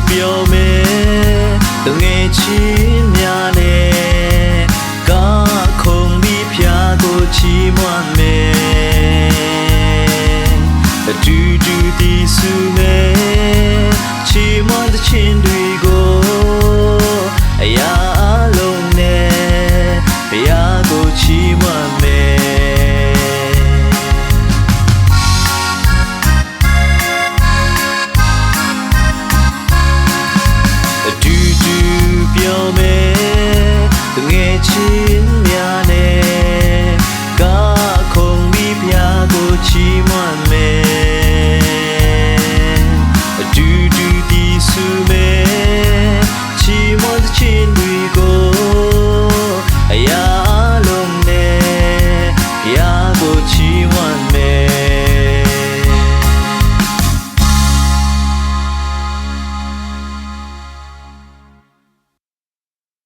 ပြောမယ်တငယ်ချင်းများနဲ့ကားခုန်ပြီးဖျားကိုချီးမွမ်းမယ်အတူတူတည်ဆူမယ်ချီးမွမ်းတဲ့ချင်းတွေကိုအရာအလုံးနဲ့ဘုရားကိုချီးမွမ်းမယ်ပြောမယ်တငယ်ချင်းများနဲ့ကားခုန်ပြီးဖျားကိုချီးမွမ်းမယ်အတူတူတည်ဆူမယ်ချီးမွမ်းတဲ့ချင်းတွေကိုအရာအလုံးနဲ့ဘုရားကိုချီးမွမ်းမယ်